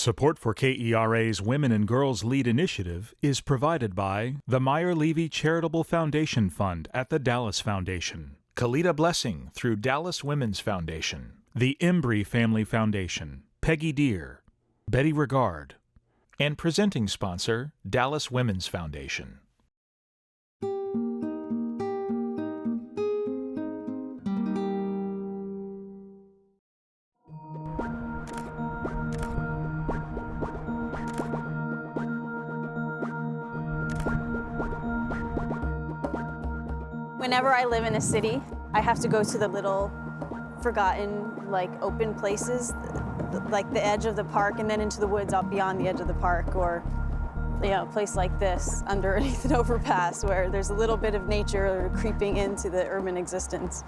Support for KERA's Women and Girls Lead Initiative is provided by the Meyer-Levy Charitable Foundation Fund at the Dallas Foundation, Kalita Blessing through Dallas Women's Foundation, the Embry Family Foundation, Peggy Deere, Betty Regard, and presenting sponsor, Dallas Women's Foundation. Whenever I live in a city, I have to go to the little forgotten, open places, like the edge of the park and then into the woods out beyond the edge of the park, or a place like this underneath an overpass where there's a little bit of nature creeping into the urban existence.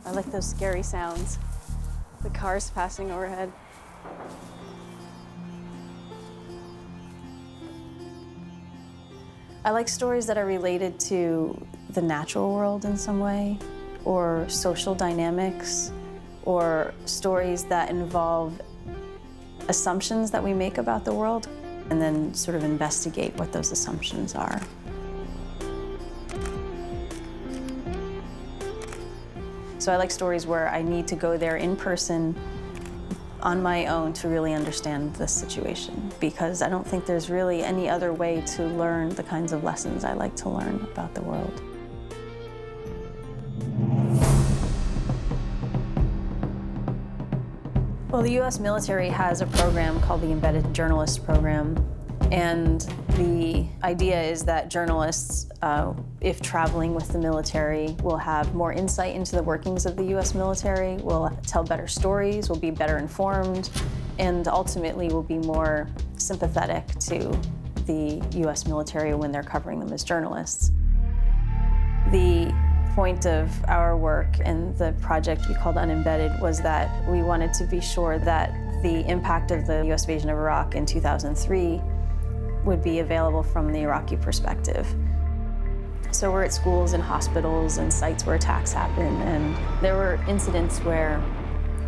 I like those scary sounds, the cars passing overhead. I like stories that are related to the natural world in some way, or social dynamics, or stories that involve assumptions that we make about the world, and then sort of investigate what those assumptions are. So I like stories where I need to go there in person on my own to really understand the situation, because I don't think there's really any other way to learn the kinds of lessons I like to learn about the world. Well, the U.S. military has a program called the Embedded Journalist Program, and the idea is that journalists, if traveling with the military, will have more insight into the workings of the U.S. military, will tell better stories, will be better informed, and ultimately will be more sympathetic to the U.S. military when they're covering them as journalists. The point of our work and the project we called Unembedded was that we wanted to be sure that the impact of the U.S. invasion of Iraq in 2003 would be available from the Iraqi perspective. So we're at schools and hospitals and sites where attacks happen, and there were incidents where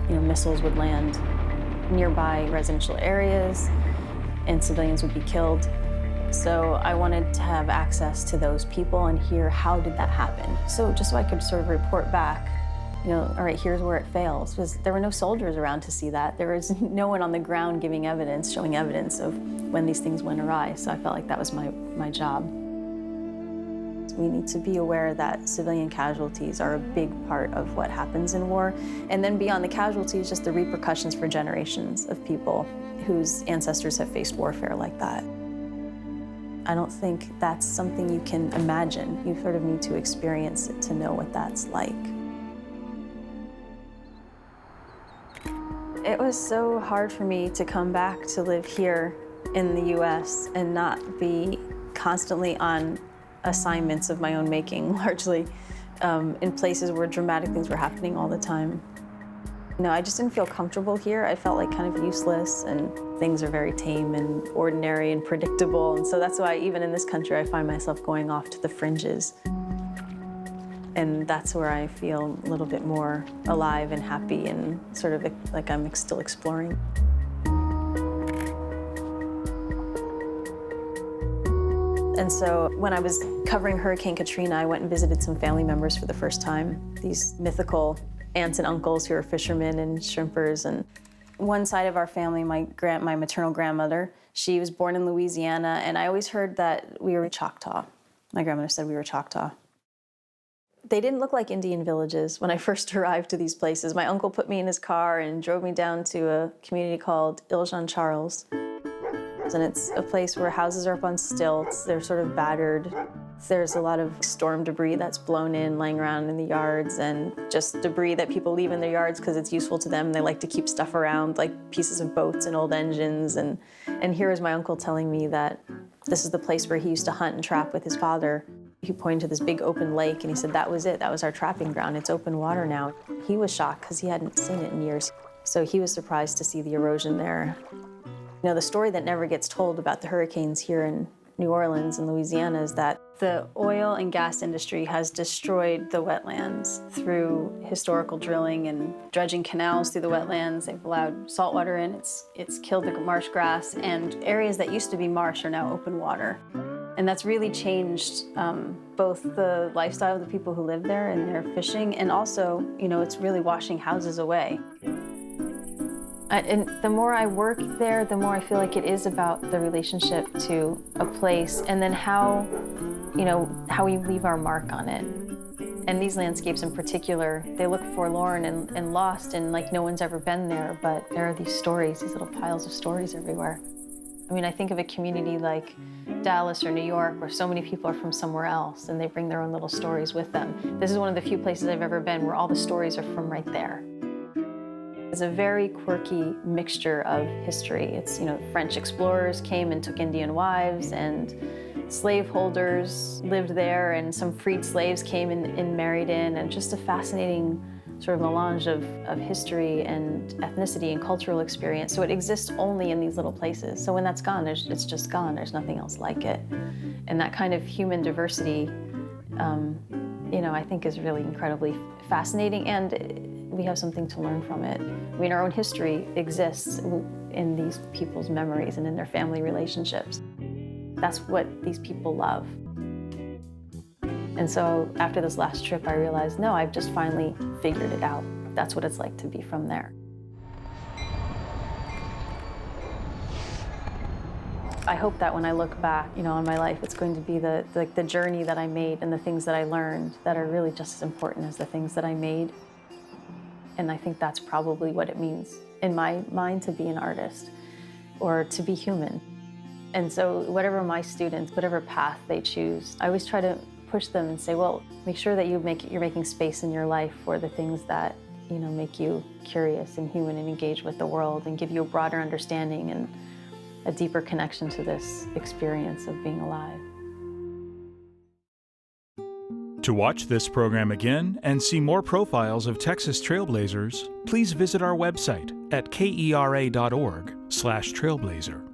missiles would land nearby residential areas and civilians would be killed. So I wanted to have access to those people and hear how did that happen. So just so I could sort of report back, all right, here's where it fails. Because there were no soldiers around to see that. There was no one on the ground giving evidence, showing evidence of when these things went awry. So I felt like that was my job. We need to be aware that civilian casualties are a big part of what happens in war. And then beyond the casualties, just the repercussions for generations of people whose ancestors have faced warfare like that. I don't think that's something you can imagine. You sort of need to experience it to know what that's like. It was so hard for me to come back to live here in the US and not be constantly on assignments of my own making, largely in places where dramatic things were happening all the time. I just didn't feel comfortable here. I felt like kind of useless, and things are very tame and ordinary and predictable. And so that's why even in this country, I find myself going off to the fringes. And that's where I feel a little bit more alive and happy and sort of like I'm still exploring. And so when I was covering Hurricane Katrina, I went and visited some family members for the first time, these mythical aunts and uncles who are fishermen and shrimpers. And one side of our family, my maternal grandmother, she was born in Louisiana, and I always heard that we were Choctaw. My grandmother said we were Choctaw. They didn't look like Indian villages when I first arrived to these places. My uncle put me in his car and drove me down to a community called Ile-Jean-Charles. And it's a place where houses are up on stilts, they're sort of battered. There's a lot of storm debris that's blown in, laying around in the yards, and just debris that people leave in their yards because it's useful to them. They like to keep stuff around, like pieces of boats and old engines. And here is my uncle telling me that this is the place where he used to hunt and trap with his father. He pointed to this big open lake, and he said, that was it. That was our trapping ground. It's open water now. He was shocked because he hadn't seen it in years. So he was surprised to see the erosion there. The story that never gets told about the hurricanes here in New Orleans and Louisiana is that The oil and gas industry has destroyed the wetlands through historical drilling and dredging canals through the wetlands. They've allowed saltwater in. It's killed the marsh grass, and areas that used to be marsh are now open water. And that's really changed both the lifestyle of the people who live there and their fishing, and also, it's really washing houses away. And the more I work there, the more I feel like it is about the relationship to a place, and then how we leave our mark on it. And these landscapes in particular, they look forlorn and lost, and like no one's ever been there, but there are these stories, these little piles of stories everywhere. I mean, I think of a community like Dallas or New York where so many people are from somewhere else and they bring their own little stories with them. This is one of the few places I've ever been where all the stories are from right there. It's a very quirky mixture of history. It's, French explorers came and took Indian wives, and slaveholders lived there, and some freed slaves came and married in, and just a fascinating sort of melange of history and ethnicity and cultural experience. So it exists only in these little places. So when that's gone, it's just gone. There's nothing else like it. And that kind of human diversity, I think is really incredibly fascinating, and we have something to learn from it. I mean, our own history exists in these people's memories and in their family relationships. That's what these people love. And so after this last trip, I realized, no, I've just finally figured it out. That's what it's like to be from there. I hope that when I look back, on my life, it's going to be the journey that I made and the things that I learned that are really just as important as the things that I made. And I think that's probably what it means in my mind to be an artist or to be human. And so whatever my students, whatever path they choose, I always try to push them and say, well, make sure that you're making space in your life for the things that, make you curious and human and engage with the world and give you a broader understanding and a deeper connection to this experience of being alive. To watch this program again and see more profiles of Texas Trailblazers, please visit our website at kera.org/trailblazer.